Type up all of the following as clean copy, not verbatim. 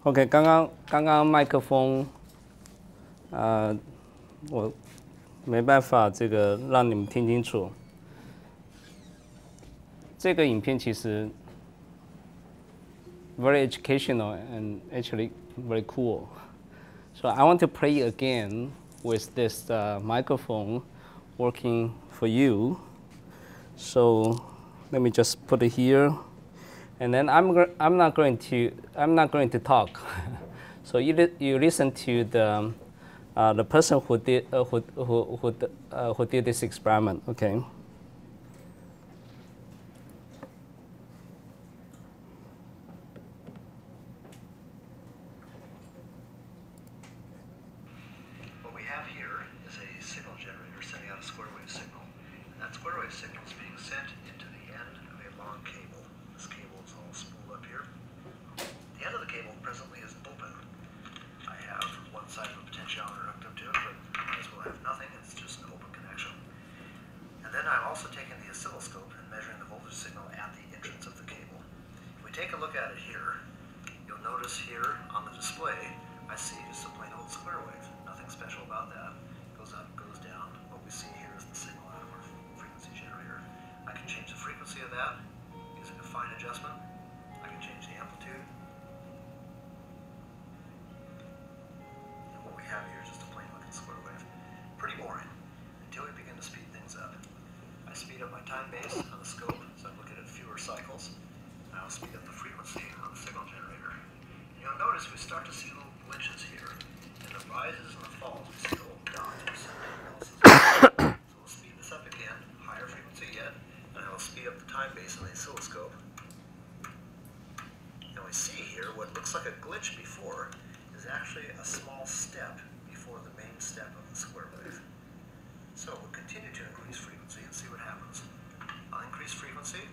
OK， 刚刚麦克风，我没办法这个让你们听清楚。这个影片其实 very educational and actually very cool. So I want to play again with this microphone working for you. So let me just put it here. And then I'm not going to talk. So you listen to the person who did this experiment. Okay. What we have here is a signal generator sending out a square wave signal. And that square wave signal is being sent into the end of a long cable. This cable is all spooled up here. The end of the cable presently is open. I have one side of a potentiometer hooked up to it, but I might as well have nothing. It's just an open connection. And then I'm also taking the oscilloscope and measuring the voltage signal at the entrance of the cable. If we take a look at it here, you'll notice here on the display, I see just a plain old square wave. Nothing special about that. Goes up, goes down. What we see here is the signal out of our frequency generator. I can change the frequency of that using a fine adjustment. I can change the amplitude. And what we have here is just a plain looking square wave. Pretty boring until we begin to speed things up. I speed up my time base on the scope, so I'm looking at fewer cycles. And I'll speed up the frequency on the signal generator. And you'll notice we start to see little glitches here. In the rises and the falls, we see little dots. So we'll speed this up again, higher frequency yet, and I will speed up the time base on the oscilloscope. And we see here what looks like a glitch before is actually a small step before the main step of the square wave. So we'll continue to increase frequency and see what happens. I'll increase frequency,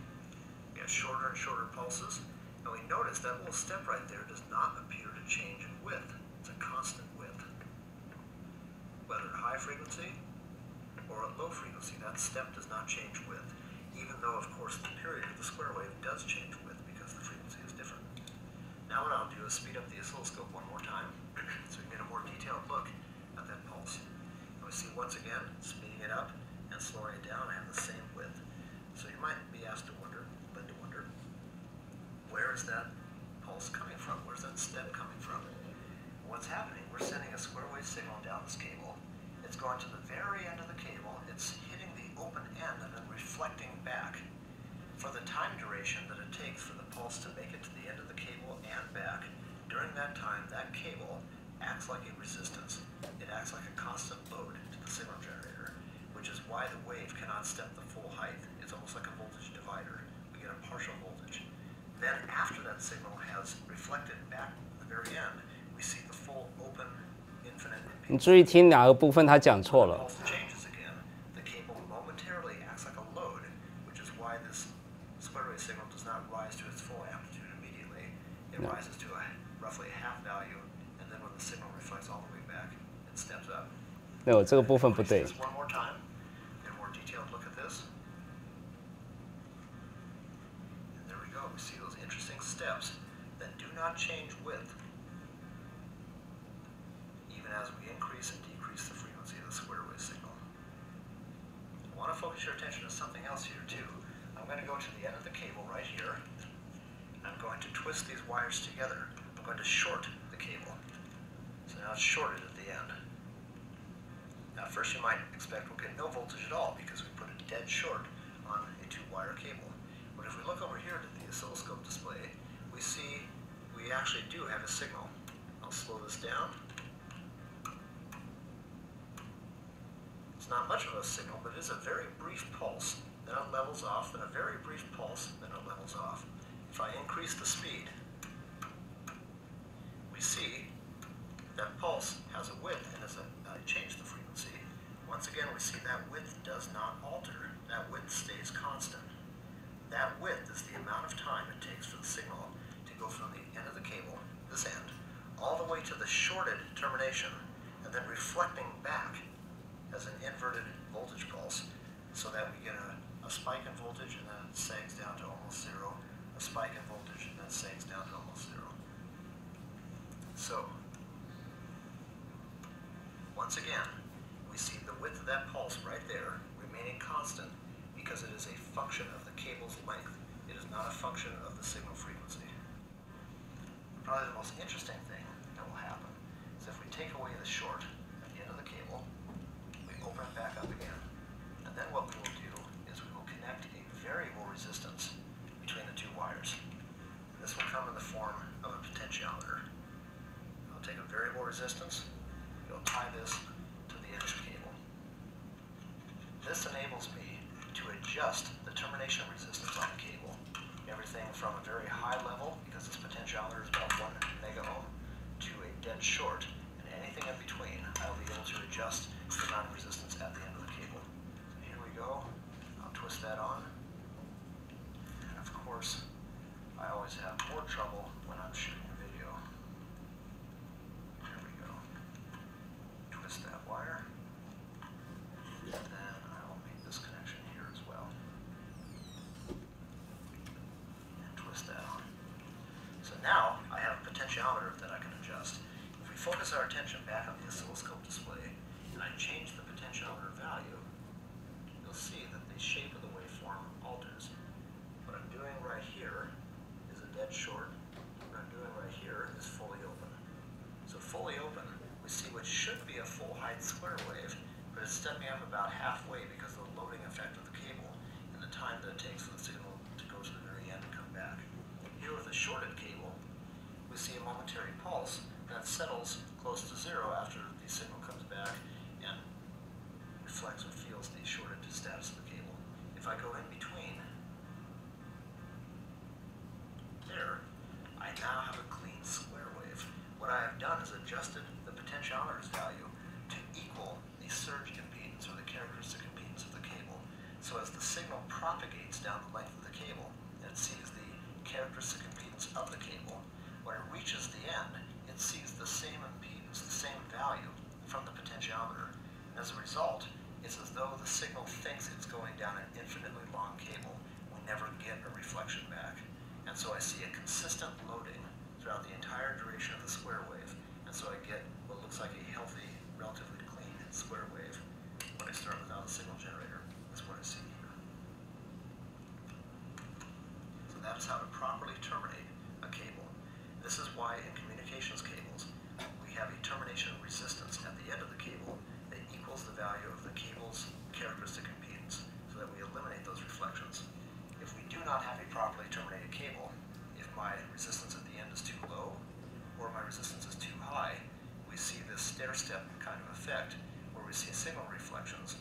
we have shorter and shorter pulses, and we notice that little step right there does not appear to change in width. It's a constant width. Whether at high frequency or at low frequency, that step does not change width, even though, of course, the period of the square wave does change width because the frequency is different. Now what I'll do is speed up the oscilloscope one more time so we can get a more detailed look at that pulse. And we see once again, speeding it up and slowing it down, I have the same width. So you might be asked to wonder, where is that pulse coming from? Where's that step coming from? What's happening, we're sending a square wave signal down this cable. It's going to the very end of the cable. It's hitting the open end and then reflecting back. For the time duration that it takes for the pulse to make it to the end of the cable and back, during that time, that cable acts like a resistance. It acts like a constant load to the signal generator, which is why the wave cannot step the full height. It's almost like a voltage divider. We get a partial voltage. Then after that signal has reflected back at the very end, we see the full open infinite impedance. 你注意听哪个部分他讲错了。 Pulse changes again. The cable momentarily acts like a load, which is why this square wave signal does not rise to its full amplitude immediately. It rises to roughly a half value, and then when the signal reflects all the way back, it steps up. 对，这个部分不对。 One more time. Get a more detailed look at this. And there we go. We see those interesting steps that do not change width, even as we increase and decrease the frequency of the square wave signal. I want to focus your attention to something else here too. I'm going to go to the end of the cable right here. I'm going to twist these wires together. I'm going to short the cable. So now it's shorted at the end. Now at first you might expect we'll get no voltage at all because we put it dead short on a 2-wire cable. But if we look over here to the oscilloscope display, we see we actually do have a signal. I'll slow this down. It's not much of a signal, but it is a very brief pulse. Then it levels off, then a very brief pulse, then it levels off. If I increase the speed, we see that pulse has a width, and as I change the frequency, once again we see that width does not alter. That width stays constant. That width is the amount of time it takes for the signal to go from the end of the cable, this end, all the way to the shorted termination, and then reflecting back as an inverted voltage pulse, so that we get a a spike in voltage and then it sags down to almost zero, a spike in voltage and then sags down to almost zero. So, once again, we see the width of that pulse right there remaining constant because it is a function of the cable's length. It is not a function of the signal frequency. Probably the most interesting thing that will happen is if we take away the short at the end of the cable, we open it back up again, and then what we will do is we will connect a variable resistance between the two wires. This will come in the form of a potentiometer. I'll take a variable resistance, we'll tie this to the edge of the cable. This enables me to adjust the termination resistance on the cable. Everything from a very high level, because this potentiometer is about 1 mega ohm, to a dead short, and anything in between, I'll be able to adjust the amount of resistance at the end of the cable. So here we go. I'll twist that on. And of course, I always have more trouble when I'm shooting a video. There we go. Twist that wire. And then I will make this connection here as well. That on. So now I have a potentiometer that I can adjust. If we focus our attention back on the oscilloscope display and I change the potentiometer value, you'll see that the shape of the waveform alters. What I'm doing right here is a dead short. What I'm doing right here is fully open. So fully open, we see what should be a full height square wave, but it's stepping up about halfway because of the loading effect of the cable and the time that it takes for the signal to go to the very end and come back. Here with a shorted cable, we see a momentary pulse that settles close to zero after the signal comes back and reflects or feels the shorted status of the cable. If I go in between there, I now have a clean square wave. What I have done is adjusted the potentiometer's value to equal the surge impedance or the characteristic impedance of the cable. So as the signal propagates down the length of the cable, it sees the characteristic impedance of the cable. When it reaches the end, it sees the same impedance, the same value from the potentiometer. As a result, it's as though the signal thinks it's going down an infinitely long cable. We never get a reflection back. And so I see a consistent loading throughout the entire duration of the square wave. And so I get what looks like a healthy, relatively clean square wave when I start without a signal generator. That's what I see here. That is how to properly terminate a cable. This is why in communications cables, we have a termination resistance at the end of the cable that equals the value of the cable's characteristic impedance so that we eliminate those reflections. If we do not have a properly terminated cable, if my resistance at the end is too low or my resistance is too high, we see this stair-step kind of effect where we see signal reflections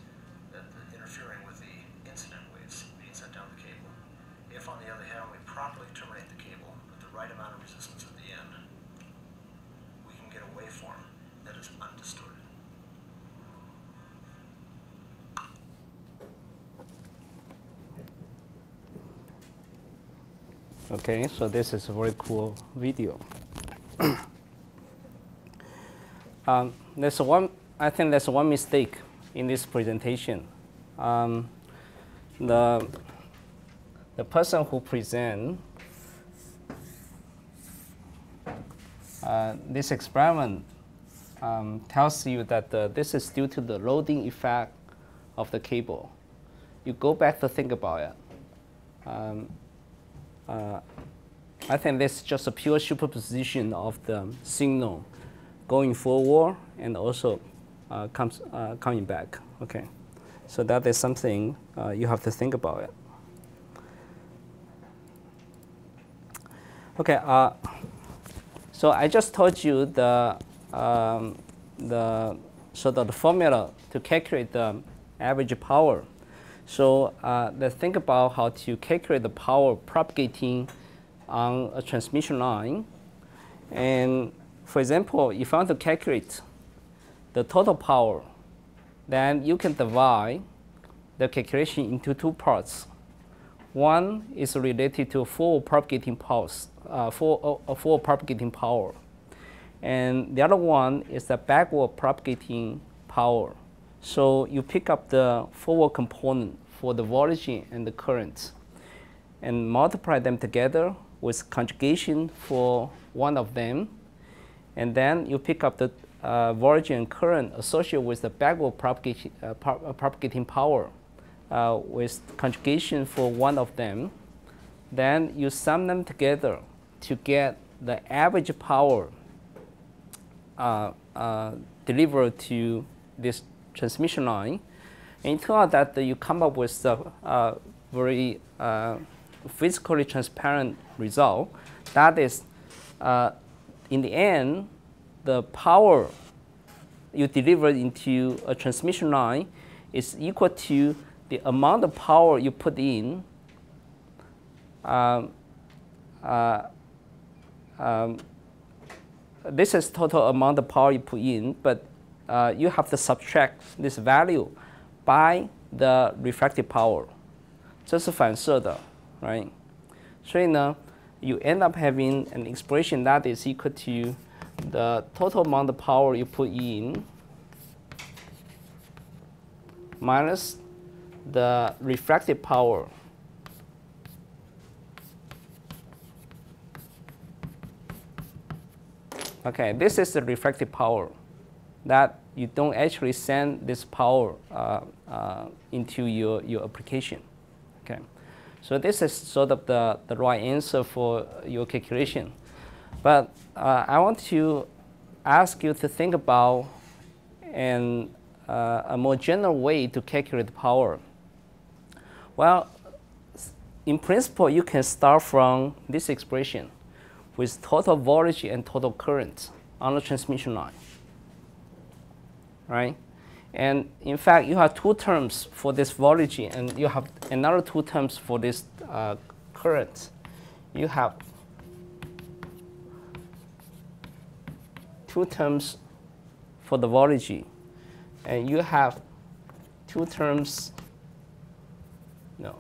that interfering with the incident waves being sent down the cable. If, on the other hand, we properly terminate the cable with the right amount of resistance at the end, we can get a waveform that is undistorted. Okay, so this is a very cool video. I think there's one mistake in this presentation. The person who presents this experiment tells you that this is due to the loading effect of the cable. You go back to think about it. I think this is just a pure superposition of the signal going forward and also coming back. Okay, so that is something you have to think about it. Okay, so I just told you the formula to calculate the average power. So let's think about how to calculate the power propagating on a transmission line. And for example, if I want to calculate the total power, then you can divide the calculation into two parts. One is related to forward propagating pulse, forward propagating power. And the other one is the backward propagating power. So you pick up the forward component for the voltage and the current, and multiply them together with conjugation for one of them, and then you pick up the voltage and current associated with the backward propagating power with conjugation for one of them. Then you sum them together to get the average power delivered to this transmission line. And it turns out that you come up with a very physically transparent result. That is, in the end, the power you deliver into a transmission line is equal to the amount of power you put in this is total amount of power you put in, but you have to subtract this value by the refractive power. 这是反射的 right? 所以呢 you end up having an expression that is equal to the total amount of power you put in minus the refractive power. Okay, this is the refractive power that you don't actually send this power into your application. Okay, so this is sort of the right answer for your calculation. But I want to ask you to think about a more general way to calculate power. Well, in principle, you can start from this expression with total voltage and total current on the transmission line, right? And in fact, you have two terms for this voltage, and you have another two terms for this current. You have two terms for the voltage, and you have two terms, no.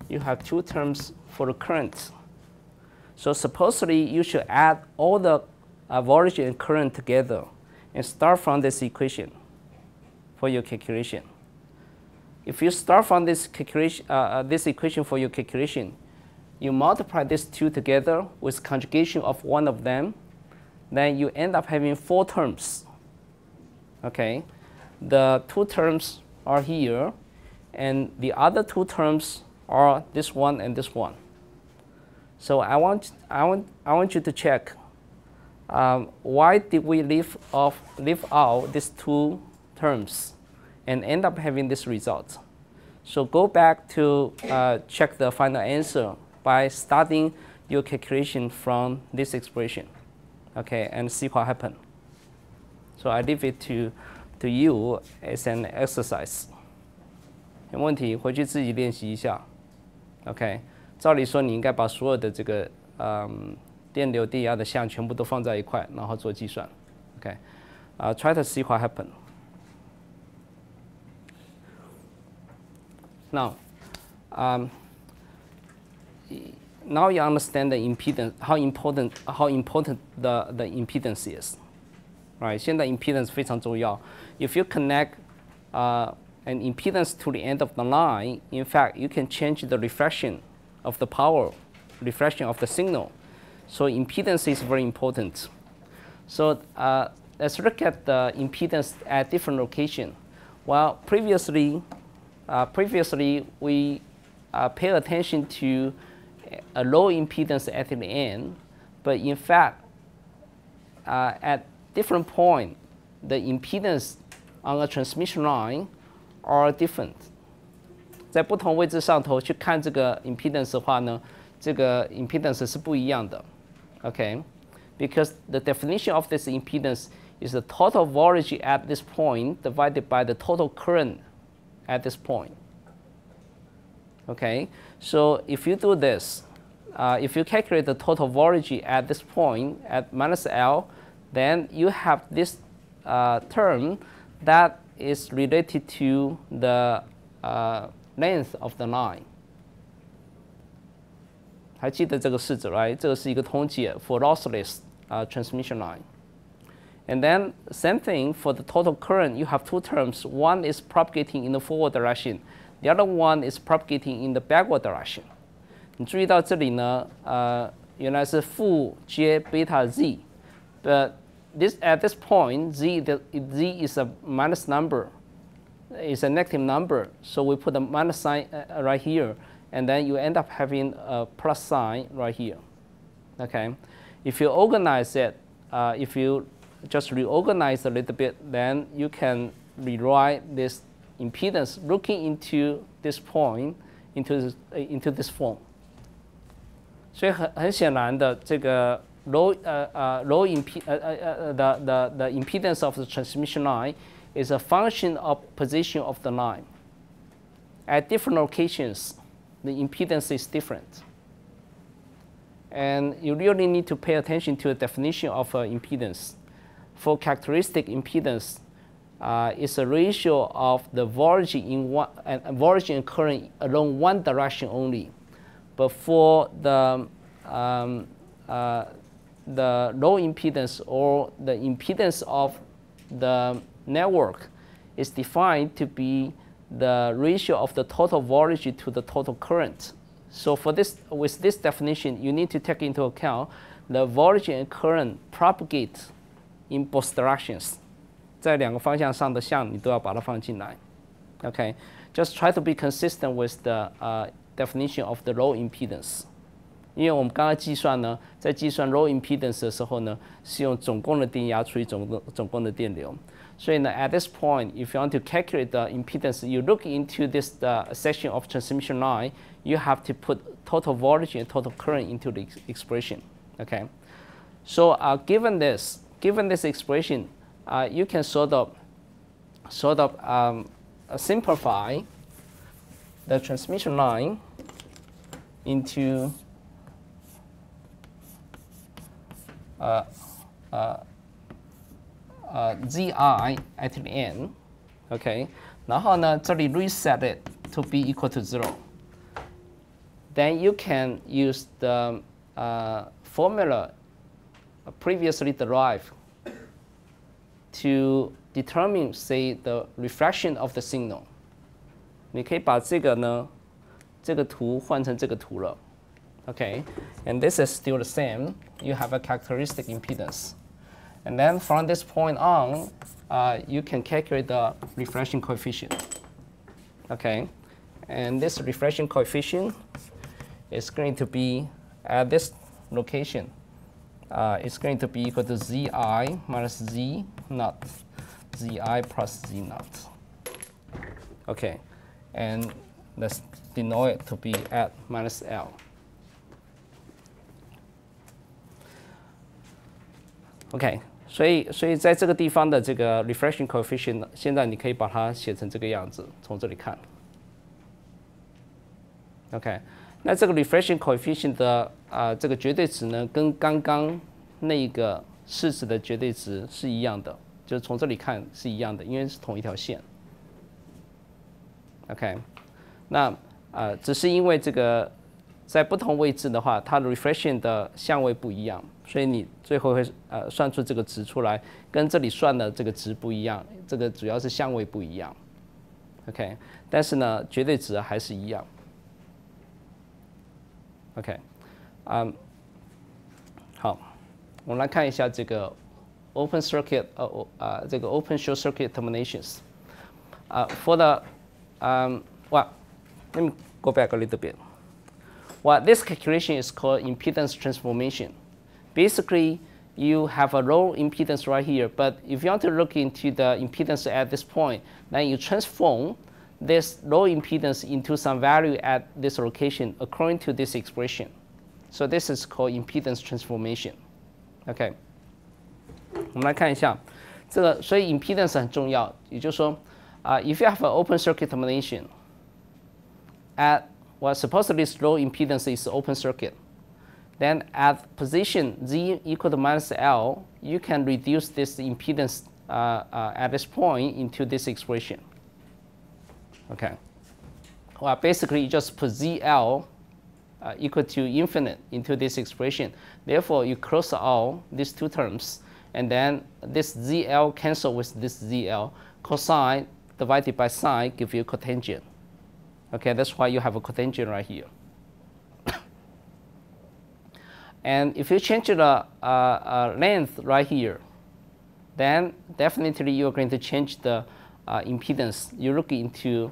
You have two terms for the current. So supposedly you should add all the voltage and current together and start from this equation for your calculation. If you start from this calculation, this equation for your calculation, you multiply these two together with conjugation of one of them, then you end up having four terms. Okay, the two terms are here, and the other two terms are this one and this one. So I want you to check why did we leave out these two terms and end up having this result. So go back to check the final answer by starting your calculation from this expression, okay, and see what happened. So I leave it to you as an exercise. 有问题回去自己练习一下。OK， 照理说你应该把所有的这个电流电压的项全部都放在一块，然后做计算。OK， try to see what happened. Now, now you understand the impedance, how important the impedance is. Right? 现在 impedance 非常重要。If you connect an impedance to the end of the line, in fact, you can change the reflection of the power, reflection of the signal. So impedance is very important. So let's look at the impedance at different locations. Well, previously we pay attention to a low impedance at the end, but in fact, at different point, the impedance on a transmission line are different. 在不同位置上头去看这个 impedance 的话呢，这个 impedance 是不一样的。Okay, because the definition of this impedance is the total voltage at this point divided by the total current at this point. Okay, so if you do this, if you calculate the total voltage at this point at minus L, then you have this term that is related to the length of the line. 还记得这个式子 right? 这个是一个通解 for lossless transmission line. And then same thing for the total current, you have two terms. One is propagating in the forward direction, the other one is propagating in the backward direction. 你注意到这里呢，原来是负 j beta z, but at this point z is a minus number, is a negative number, so we put a minus sign right here, and then you end up having a plus sign right here. Okay, if you organize it, if you just reorganize a little bit, then you can rewrite this impedance looking into this point, into this form. 所以很显然的，这个 the impedance of the transmission line is a function of position of the line. At different locations, the impedance is different. And you really need to pay attention to the definition of impedance. For characteristic impedance, it's a ratio of the voltage and current along one direction only. But for the low impedance or the impedance of the network is defined to be the ratio of the total voltage to the total current. So for this, with this definition, you need to take into account the voltage and current propagate in both directions. 在两个方向上的项你都要把它放进来。Okay, just try to be consistent with the definition of the low impedance. 因为我们刚刚计算呢，在计算 low impedance 的时候呢，是用总共的电压除以总共的电流。所以呢 at this point, if you want to calculate the impedance, you look into this section of transmission line, you have to put total voltage and total current into the expression. Okay, so given this expression, you can sort of simplify the transmission line into zi at the end, okay. 然后呢，这里 reset it to be equal to 0. Then you can use the formula previously derived to determine, say, the refraction of the signal. 你可以把这个呢，这个图换成这个图了。Okay, and this is still the same. You have a characteristic impedance. And then from this point on, you can calculate the reflection coefficient. Okay, and this reflection coefficient is going to be at this location. It's going to be equal to zi minus z naught, zi plus z naught. Okay, and let's denote it to be at minus L. OK, 所以在这个地方的这个 reflection coefficient， 现在你可以把它写成这个样子，从这里看。OK， 那这个 reflection coefficient 的这个绝对值呢，跟刚刚那个式子的绝对值是一样的，就是从这里看是一样的，因为是同一条线。OK， 那只是因为这个在不同位置的话，它的 reflection 的相位不一样。所以你最后会算出这个值出来，跟这里算的这个值不一样，这个主要是相位不一样 ，OK， 但是呢，绝对值还是一样 ，OK， 好，我们来看一下这个 open circuit， 这个 open short circuit terminations， for the well, let me go back a little bit. Well, this calculation is called impedance transformation. Basically, you have a low impedance right here, but if you want to look into the impedance at this point, then you transform this low impedance into some value at this location according to this expression. So this is called impedance transformation. OK， 我们来看一下这个，所以 impedance 很重要，也就是说，if you have an open circuit termination at well, supposedly low impedance is open circuit. Then at position z equal to minus L, you can reduce this impedance at this point into this expression. Okay. Well, basically, you just put ZL equal to infinite into this expression. Therefore, you cross out these two terms, and then this ZL cancel with this ZL. Cosine divided by sine give you cotangent. Okay, that's why you have a cotangent right here. And if you change the length right here, then definitely you're going to change the impedance. You look into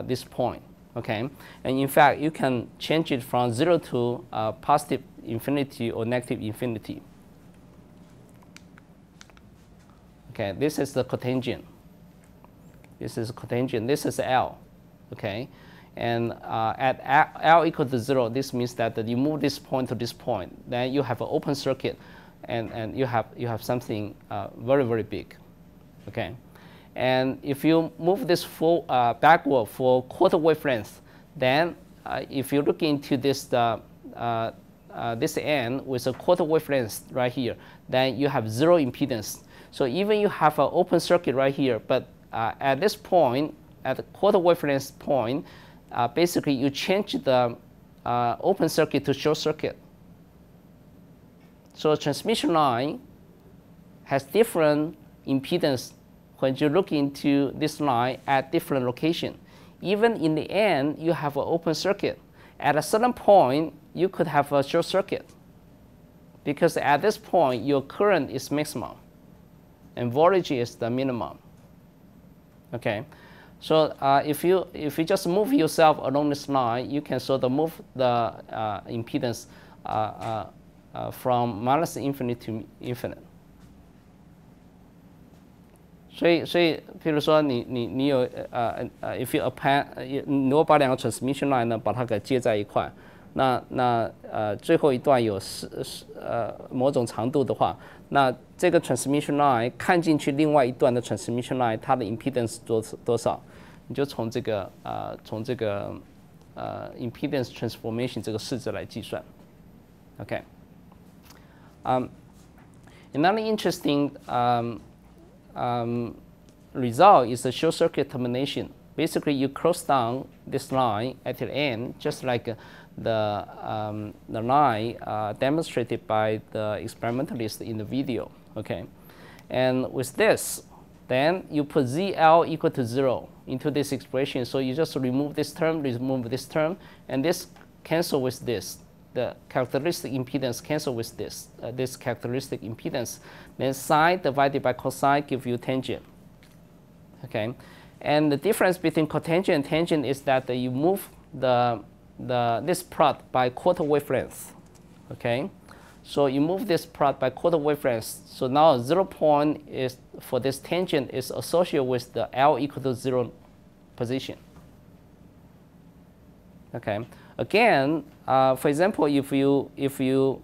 this point, okay? And in fact, you can change it from 0 to positive infinity or negative infinity. Okay, this is the cotangent. This is cotangent. This is L, okay? And at L equal to 0, this means that you move this point to this point. Then you have an open circuit, and you have something very, very big, okay? And if you move this backward for quarter wavelength, then if you look into this this end with a quarter wavelength right here, then you have 0 impedance. So even you have an open circuit right here, but at this point, at the quarter wavelength point, basically you change the open circuit to short circuit. So a transmission line has different impedance when you look into this line at different location. Even in the end, you have an open circuit. At a certain point, you could have a short circuit, because at this point, your current is maximum and voltage is the minimum. Okay, so if you just move yourself along this line, you can sort of move the impedance from minus infinite to infinite. 所以，譬如说你有if you append， 你如果把两个 transmission line 呢把它给接在一块，那最后一段有某种长度的话，那这个 transmission line 看进去另外一段的 transmission line 它的 impedance 多少，你就从这个impedance transformation 这个式子来计算。Okay. Another interesting result is the short circuit termination. Basically, you close down this line at the end, just like the line demonstrated by the experimentalist in the video. Okay, and with this, then you put ZL equal to 0 into this expression. So you just remove this term, and this cancel with this. The characteristic impedance cancel with this characteristic impedance. Then sine divided by cosine give you tangent. Okay, and the difference between cotangent and tangent is that you move this plot by quarter wavelength. Okay, so you move this plot by quarter wavelength. So now 0 point is for this tangent is associated with the L equal to 0 position. Okay. Again, for example, if you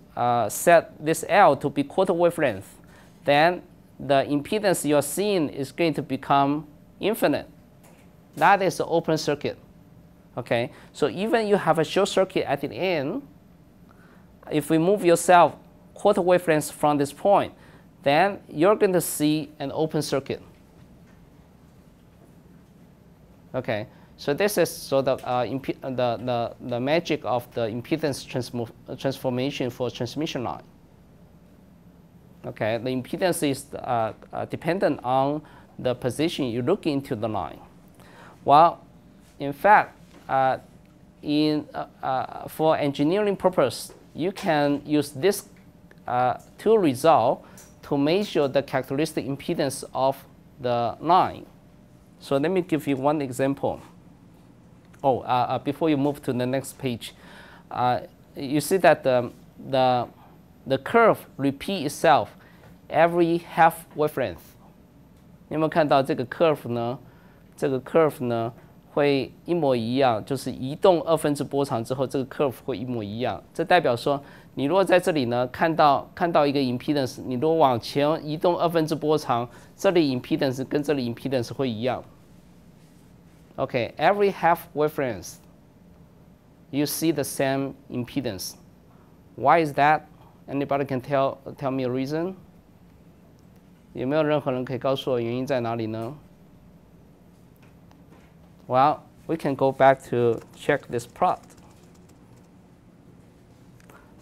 set this L to be quarter wavelength, then the impedance you are seeing is going to become infinite. That is the open circuit. Okay, so even you have a short circuit at the end, if we move yourself quarter wavelengths from this point, then you're going to see an open circuit. Okay. So this is sort of the magic of the impedance transformation for transmission line. Okay, the impedance is dependent on the position you look into the line. Well, in fact, for engineering purpose, you can use this two result to measure the characteristic impedance of the line. So let me give you one example. Before you move to the next page, you see that the curve repeats itself every half wavelength. 你有没有看到这个 curve 呢？这个 curve 呢会一模一样，就是移动2分之波长之后，这个 curve 会一模一样。这代表说，你如果在这里呢看到一个 impedance， 你如果往前移动2分之波长，这里 impedance 跟这里 impedance 会一样。Okay, every half wavelength, you see the same impedance. Why is that? Anybody can tell me a reason? 有没有任何人可以告诉我原因在哪里呢？ Well, we can go back to check this plot.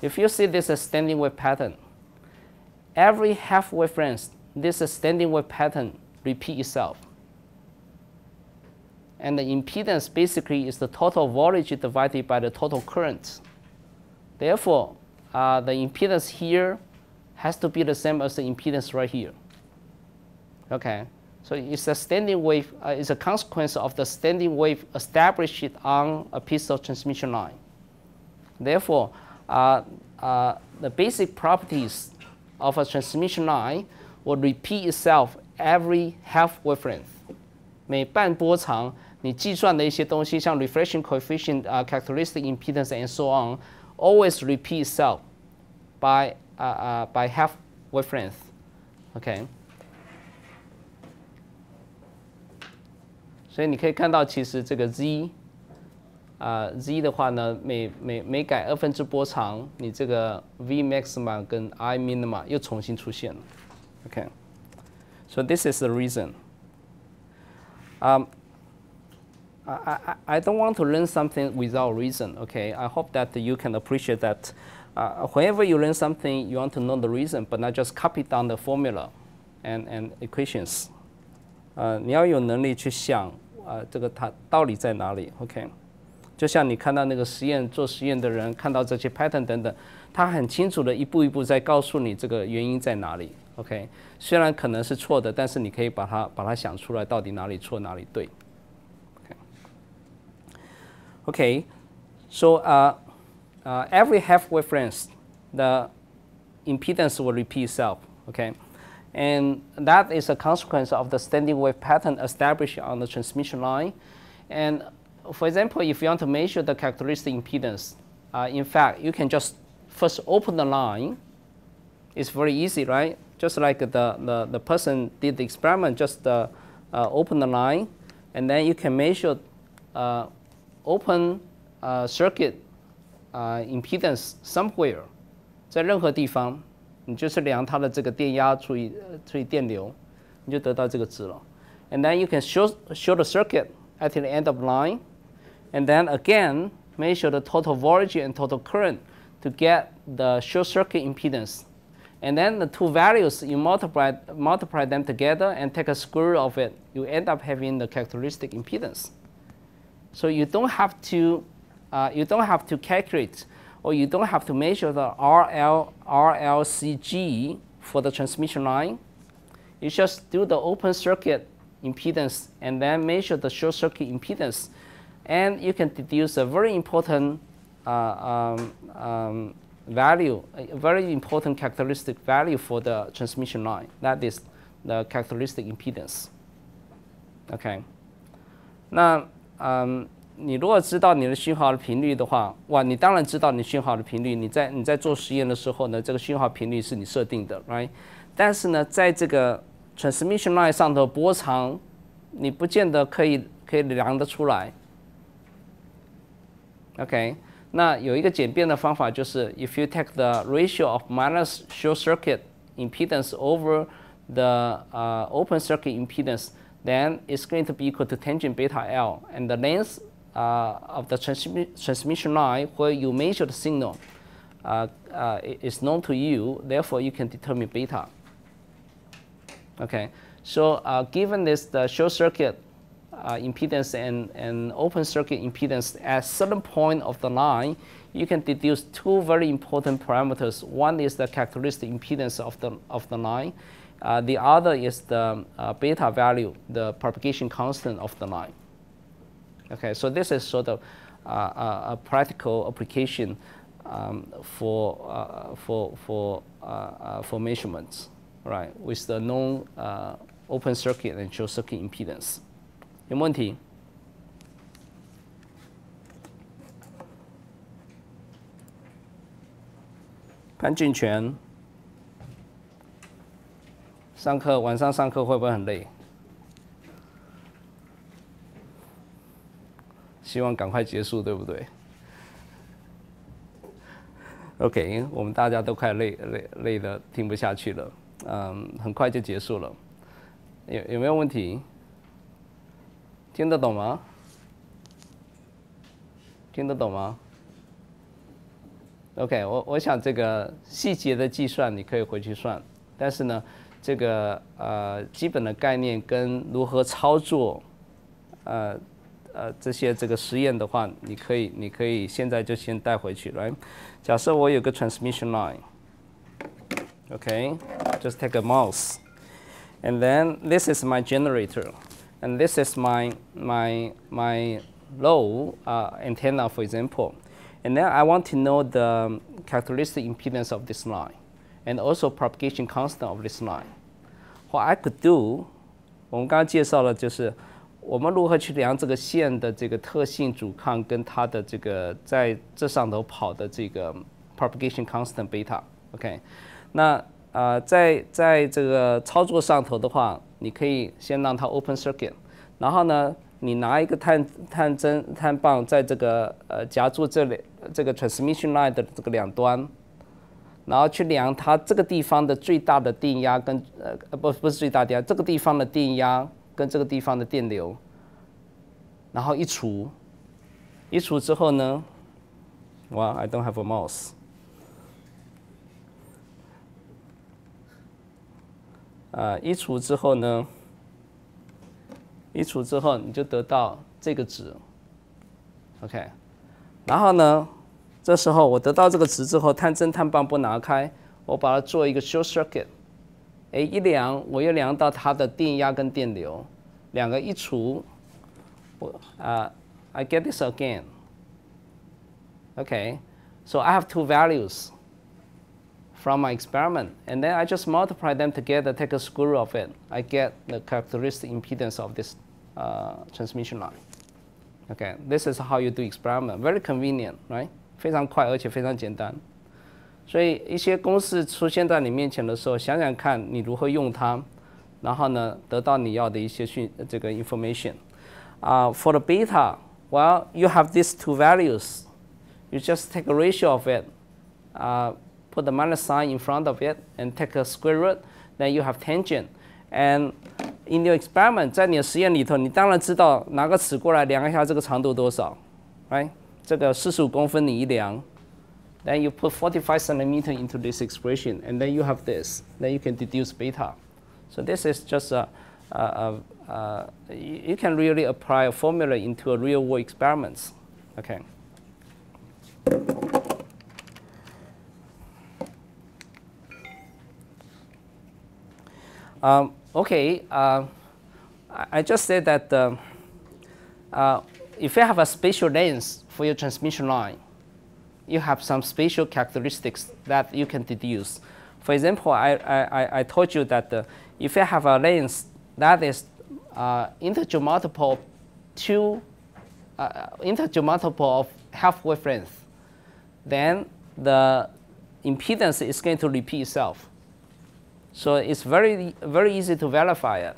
If you see this as standing wave pattern, every half wavelength, this standing wave pattern repeat itself. And the impedance basically is the total voltage divided by the total current. Therefore, the impedance here has to be the same as the impedance right here. Okay, so it's a standing wave, it's a consequence of the standing wave established on a piece of transmission line. Therefore, the basic properties of a transmission line will repeat itself every half wavelength. 每半波长，你计算的一些东西，像 reflection coefficient, characteristic impedance, and so on, always repeat itself by half wavelength. Okay. 所以你可以看到，其实这个 z 的话呢，每改2/2波长，你这个 v maxima 跟 I minima 又重新出现了。Okay. So this is the reason. I don't want to learn something without reason. Okay. I hope that you can appreciate that. Whenever you learn something, you want to know the reason, but not just copy down the formula and equations. 你要有能力去想，这个它道理在哪里 ？OK， 就像你看到那个做实验的人看到这些 pattern 等等，他很清楚的一步一步在告诉你这个原因在哪里。OK， 虽然可能是错的，但是你可以把它想出来，到底哪里错哪里对。Okay, so every half wavelength, the impedance will repeat itself. Okay. And that is a consequence of the standing wave pattern established on the transmission line. And for example, if you want to measure the characteristic impedance, in fact, you can just first open the line. It's very easy, right? Just like the person did the experiment, just open the line, and then you can measure open circuit impedance somewhere, 在任何地方。你就是量它的这个电压除以电流，你就得到这个值了。And then you can show the circuit at the end of the line, and then again measure the total voltage and total current to get the short circuit impedance. And then the two values you multiply them together and take a square root of it. You end up having the characteristic impedance. So you don't have to calculate, or you don't have to measure the RLCG for the transmission line. You just do the open circuit impedance and then measure the short circuit impedance. And you can deduce a very important value, a very important characteristic value for the transmission line. That is the characteristic impedance. Okay. 那你如果知道你的讯号的频率的话，哇，你当然知道你讯号的频率。你在做实验的时候呢，这个讯号频率是你设定的 ，right？ 但是呢，在这个 transmission line 上的波长，你不见得可以量得出来。OK， 那有一个简便的方法就是 ，if you take the ratio of minus short circuit impedance over the open circuit impedance, then it's going to be equal to tangent beta L, and the length of the transmission line where you measure the signal is known to you. Therefore, you can determine beta. Okay, so given this the short circuit impedance and open circuit impedance at certain point of the line, you can deduce two very important parameters. One is the characteristic impedance of the line. The other is the beta value, the propagation constant of the line. Okay, so this is sort of a practical application for measurements, right? With the known open circuit and short circuit impedance. 有没有问题？潘俊全，晚上上课会不会很累？希望赶快结束，对不对 ？OK， 我们大家都快累的听不下去了，很快就结束了。有没有问题？听得懂吗？听得懂吗 ？OK， 我想这个细节的计算你可以回去算但是呢，这个基本的概念跟如何操作，这个实验的话，你可以现在就先带回去来。假设我有个 transmission line。Okay, just take a mouse, and then this is my generator, and this is my low antenna, for example, and then I want to know the characteristic impedance of this line, and also propagation constant of this line. What I could do, 我们刚刚介绍了就是我们如何去量这个线的这个特性阻抗跟它的这个在这上头跑的这个 propagation constant beta。OK。那在这个操作上头的话，你可以先让它 open circuit， 然后呢，你拿一个碳棒在这个夹住这个 transmission line 的这个两端，然后去量它这个地方的最大的电压跟不是最大电压，这个地方的电压跟这个地方的电流，然后一除之后呢 ，Well, I don't have a mouse。一除之后呢，你就得到这个值 ，OK。然后呢，这时候我得到这个值之后，碳棒不拿开，我把它做一个 short circuit。一量我又量到它的电压跟电流，两个一除，I get this again。Okay, so I have two values from my experiment, and then I just multiply them together, take a square root of it. I get the characteristic impedance of this transmission line. Okay, this is how you do experiment. Very convenient, right? 非常快而且非常简单。所以一些公式出现在你面前的时候，想想看你如何用它，然后呢得到你要的一些这个 information. For the beta, well, you have these two values. You just take a ratio of it. Put the minus sign in front of it and take a square root, then you have tangent. And in your experiment, 在你的实验里头，你当然知道拿个尺过来量一下这个长度多少 ，right？ 这个45公分你一量 ，then you put 45 centimeter into this expression, and then you have this. Then you can deduce beta. So this is just you can really apply a formula into a real world experiments. Okay. I just said that if you have a spatial lens for your transmission line, you have some spatial characteristics that you can deduce. For example, I told you that if you have a lens that is integer multiple of half wavelength, then the impedance is going to repeat itself. So it's very easy to verify it.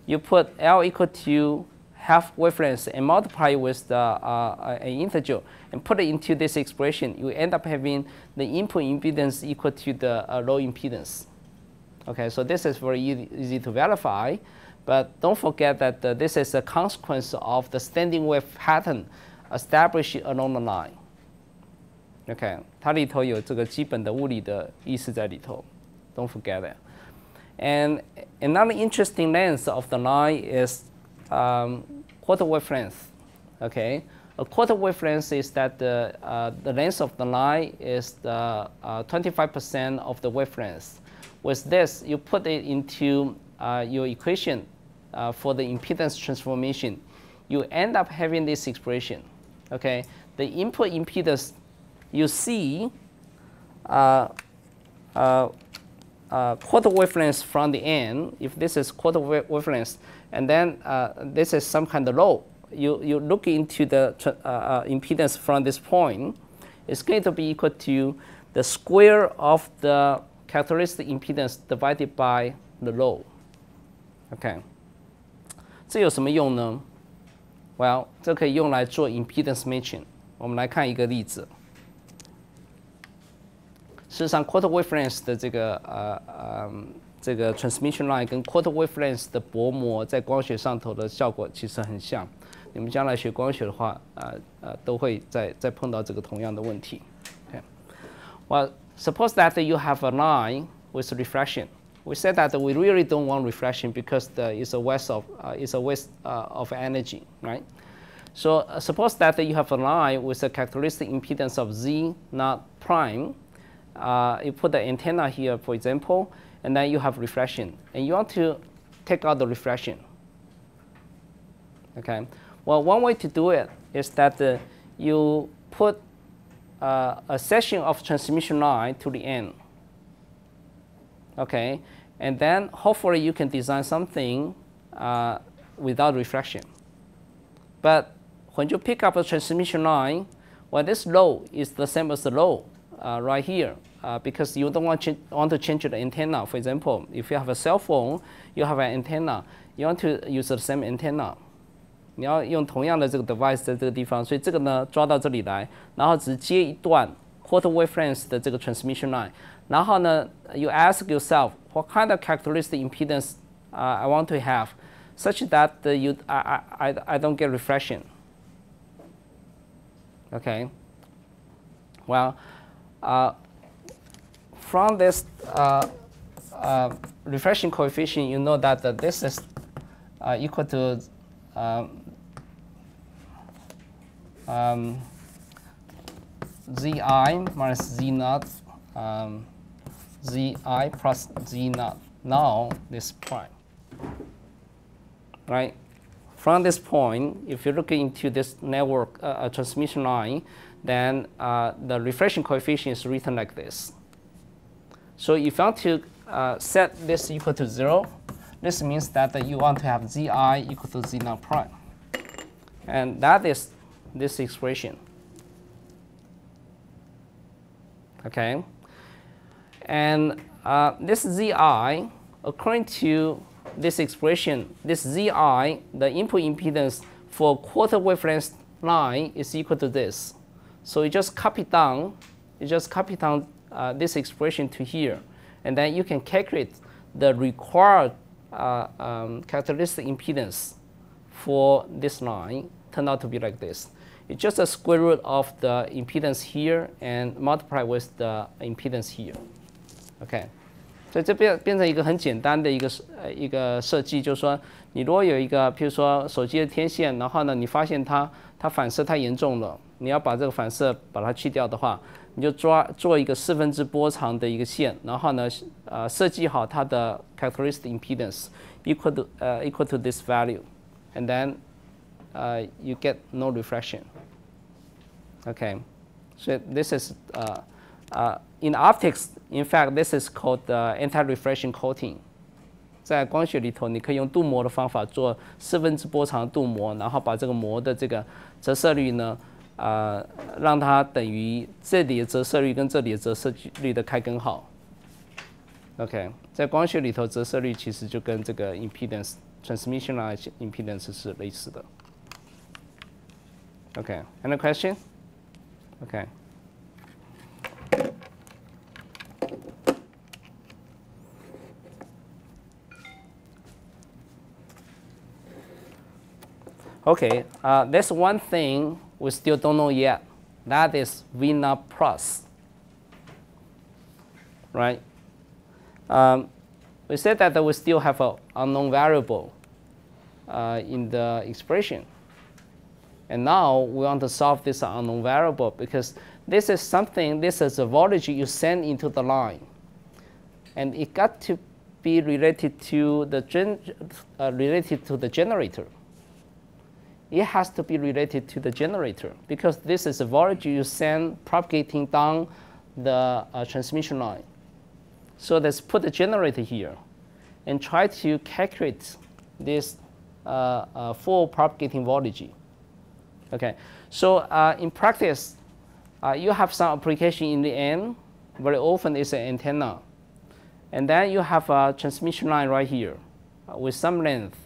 You put L equal to half wavelength and multiply it with an integer and put it into this expression. You end up having the input impedance equal to the low impedance. Okay, so this is very easy to verify, but don't forget that this is a consequence of the standing wave pattern established along the line. Okay, 它里头有这个基本的物理的意思在里头 ，don't forget it. And another interesting length of the line is quarter wavelength. Okay, a quarter wavelength is that the length of the line is 25% of the wavelength. With this, you put it into your equation for the impedance transformation. You end up having this expression. Okay, the input impedance you see. Quarter wavelength from the end, if this is quarter wavelength, and then this is some kind of low, you look into the impedance from this point, it's going to be equal to the square of the characteristic impedance divided by the low. Okay. 这有什么用呢 ？Well, 这可以用来做 impedance matching. 我们来看一个例子。事实上 ，quarter wavelength 的这个 transmission line 跟 quarter wavelength 的薄膜在光学上头的效果其实很像。你们将来学光学的话，都会再碰到这个同样的问题。Okay. Well, suppose that you have a line with reflection. we said that we really don't want reflection because it's a waste of energy, right? So suppose that you have a line with a characteristic impedance of Z naught prime. You put the antenna here, for example, and then you have reflection, and you want to take out the reflection. Okay. Well, one way to do it is that you put a section of transmission line to the end. Okay, and then hopefully you can design something without reflection. But when you pick up a transmission line, well, this low is the same as the low right here because you don't want to change the antenna. For example, if you have a cell phone, you have an antenna, you want to use the same antenna. 你要用同样的这个 device 在这个地方，所以这个呢抓到这里来，然后只接一段 quarter wavelength 的这个 transmission line， 然后呢 you ask yourself what kind of characteristic impedance I want to have, such that I don't get reflection. Okay. Well, from this reflection coefficient, you know that this is equal to Zi minus Z naught, Zi plus Z naught. Now this prime, right? From this point, if you look into this network transmission line, then the reflection coefficient is written like this. So if you want to set this equal to 0, this means that you want to have Zi equal to Z naught prime. And that is this expression. Okay? And this Zi, according to this expression, this Zi, the input impedance for quarter wavelength line is equal to this. So you just copy down, this expression to here, and then you can calculate the required characteristic impedance for this line. Turn out to be like this. It's just a square root of the impedance here and multiply with the impedance here. Okay. 所以这变成一个很简单的一个设计，就是说，你如果有一个，譬如说手机的天线，然后呢，你发现它反射太严重了，你要把这个反射把它去掉的话，你就做一个4/4波长的一个线，然后呢，设计好它的 characteristic impedance equal to this value, and then you get no reflection. Okay, so this is in optics. In fact, this is called anti-reflection coating. 在光学里头，你可以用镀膜的方法做4/4波长镀膜，然后把这个膜的这个折射率呢，让它等于这里的折射率跟这里的折射率的开根号。OK， 在光学里头，折射率其实就跟这个 impedance transmission line impedance 是类似的。OK, any question? OK. Okay, there's one thing we still don't know yet. That is V naught plus. Right? We said that we still have an unknown variable in the expression. And now we want to solve this unknown variable because this is a voltage you send into the line. And it got to be related to the generator. It has to be related to the generator because this is a voltage you send propagating down the transmission line. So let's put the generator here and try to calculate this full propagating voltage. Okay, so in practice, you have some application in the end. Very often it's an antenna. And then you have a transmission line right here with some length.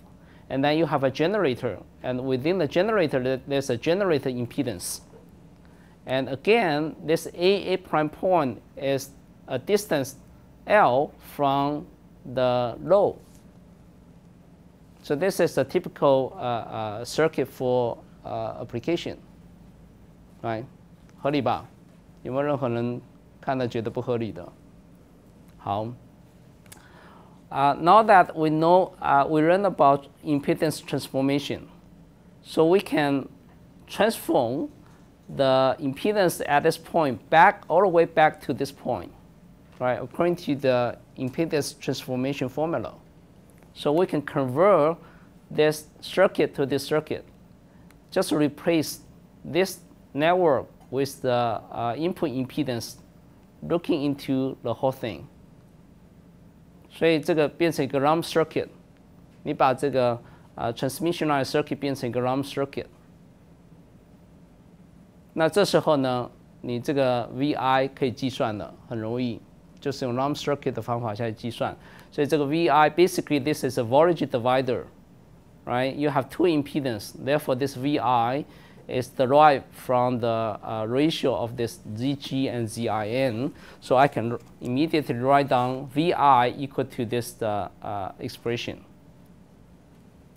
And then you have a generator. And within the generator, there's a generator impedance. And again, this A prime point is a distance L from the load. So this is a typical circuit for application, right? 合理吧？有没有任何人看了觉得不合理的？好 now that we know, we learn about impedance transformation, so we can transform the impedance at this point back all the way back to this point, right? According to the impedance transformation formula, so we can convert this circuit to this circuit. Just replace this network with the input impedance, looking into the whole thing. 所以这个变成一个 rump circuit， 你把这个transmission line circuit 变成一个 rump circuit。那这时候呢，你这个 VI 可以计算的，很容易，就是用 rump circuit 的方法下去计算。所以这个 VI basically this is a voltage divider, right? You have two impedance, therefore this VI is derived from the ratio of this ZG and ZIN. So I can immediately write down VI equal to this expression.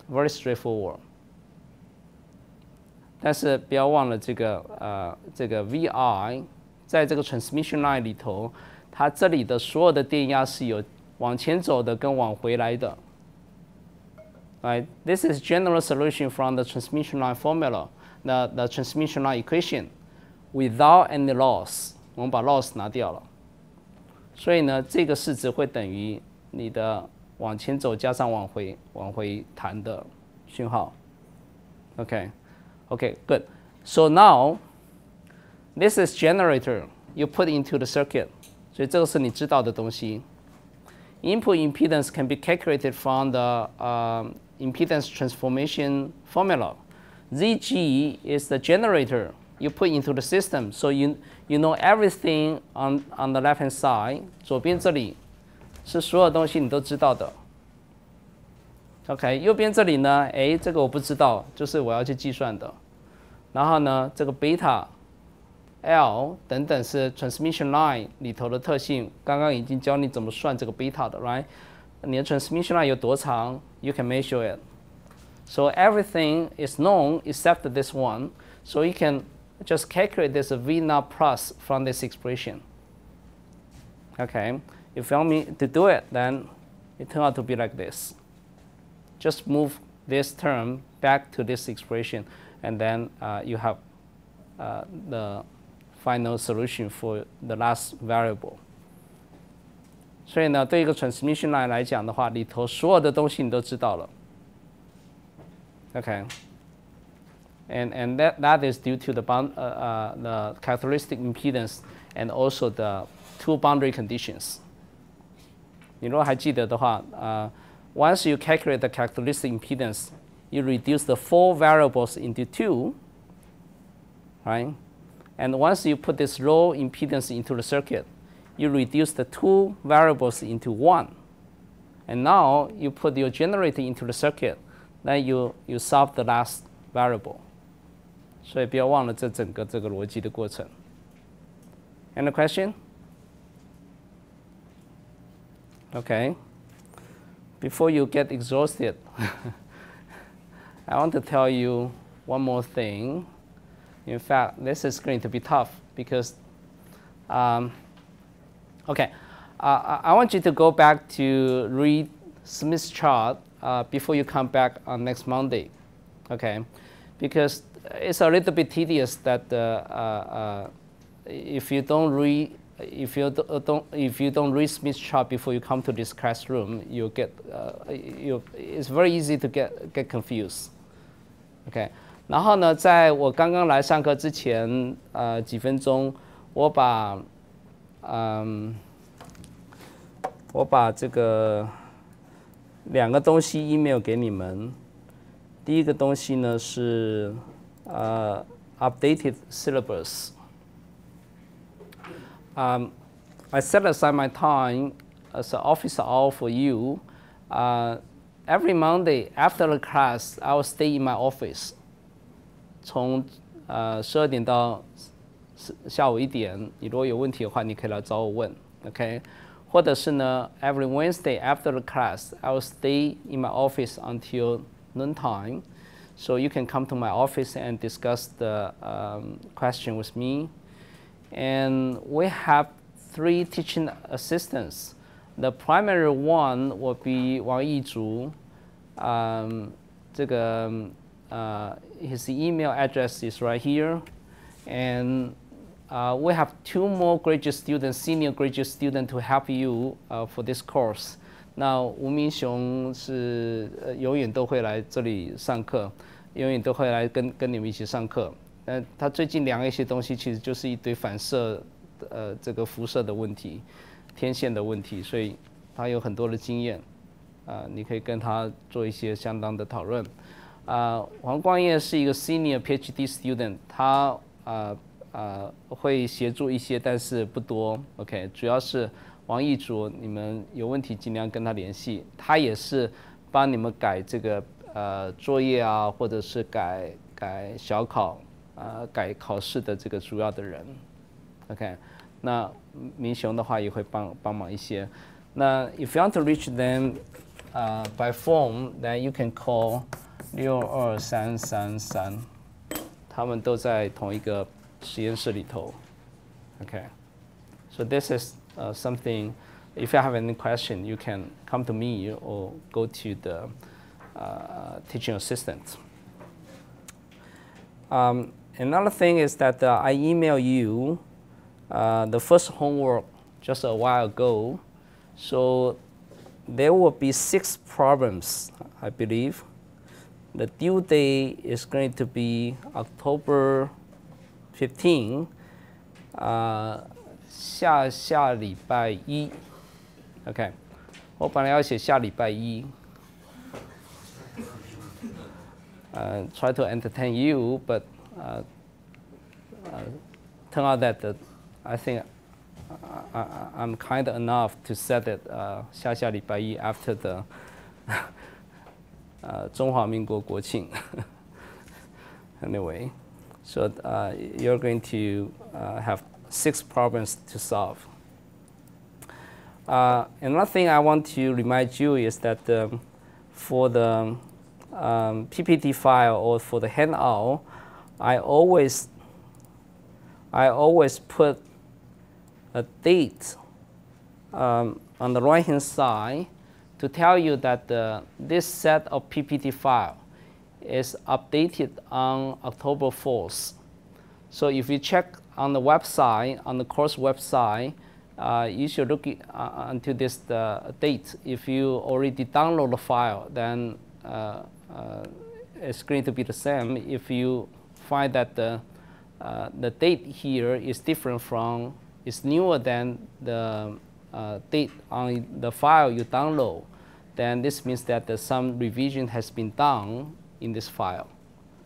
Very straightforward. 但是不要忘了这个VI 在这个 transmission line 里头，它这里的所有的电压是有往前走的跟往回来的。Right? This is general solution from the transmission line formula. The transmission line equation without any loss， 我们把 loss 拿掉了，所以呢，这个式子会等于你的往前走加上往回弹的讯号。Okay, good. So now this is generator you put into the circuit， 所以这个是你知道的东西。Input impedance can be calculated from the impedance transformation formula. ZG is the generator you put into the system, so you know everything on the left hand side. 左边这里是所有东西你都知道的。OK， 右边这里呢，这个我不知道，就是我要去计算的。然后呢，这个 beta L 等等是 transmission line 里头的特性，刚刚已经教你怎么算这个 beta 的 ，right？ 你的 transmission line 有多长 ，you can measure it. So everything is known except this one. So you can just calculate this V naught plus from this expression. Okay, if you want me to do it, then it turns out to be like this. Just move this term back to this expression, and then you have the final solution for the last variable. 所以呢，对一个 transmission line 来讲的话，里头所有的东西你都知道了。Okay, and that is due to the characteristic impedance and also the two boundary conditions. 你如果还记得的话，once you calculate the characteristic impedance, you reduce the 4 variables into 2, right? And once you put this low impedance into the circuit, you reduce the 2 variables into 1. And now you put your generator into the circuit, then you solve the last variable. 所以不要忘了这整个这个逻辑的过程。Any question? Okay. Before you get exhausted, I want to tell you one more thing. In fact, this is going to be tough because, okay, I want you to go back to read Smith's chart before you come back on next Monday, okay? Because it's a little bit tedious that if you don't read Smith's chart before you come to this classroom, you'll get it's very easy to get confused, okay? 然后呢，在我刚刚来上课之前，几分钟，我把这个2个东西 email 给你们。第一个东西呢是updated syllabus. I set aside my time as an office hour for you. Every Monday after the class, I will stay in my office. 从12点到下午1点，你如果有问题的话，你可以来找我问 ，OK？ 或者是呢 ，every Wednesday after the class, I will stay in my office until noontime, so you can come to my office and discuss the question with me. And we have 3 teaching assistants The primary one will be 王义竹。His email address is right here, and we have 2 more graduate students, senior graduate students, to help you for this course. 那吴明雄是永远都会来这里上课，永远都会来跟你们一起上课。他最近量一些东西，其实就是一堆反射，这个辐射的问题、天线的问题，所以他有很多的经验。你可以跟他做一些相当的讨论。黄光彦是一个 senior PhD student， 他会协助一些，但是不多。OK， 主要是王义竹，你们有问题尽量跟他联系。他也是帮你们改这个作业啊，或者是改小考改考试的这个主要的人。OK， 那明雄的话也会帮忙一些。那 if you want to reach them by phone, then you can call 62333，他们都在同一个实验室里头。Okay, so this is something. If you have any question, you can come to me or go to the teaching assistant. Another thing is that I email you the first homework just a while ago. So there will be 6 problems, I believe. The due date is going to be October 15, 下礼拜一。OK， 我本来要写下礼拜一。Try to entertain you, but turn out that I think I'm kind enough to set it 下礼拜一 after the 中华民国国庆。Anyway, so you're going to have 6 problems to solve. Another thing I want to remind you is that for the PPT file or for the handout, I always put a date on the right hand side to tell you that this set of PPT file is updated on October 4th. So if you check on the website, on the course website, you should look until this date. If you already download the file, then it's going to be the same. If you find that the date here is different from, is newer than the date on the file you download, then this means that some revision has been done in this file.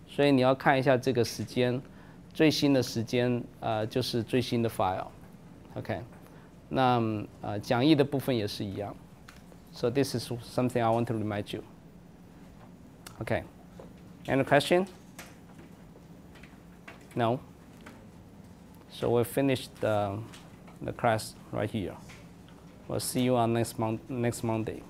所以你要看一下这个时间，最新的时间就是最新的 file。OK， 那讲义的部分也是一样。So this is something I want to remind you. Okay, any question? No. So we'll finish the class right here. We'll see you on next Monday.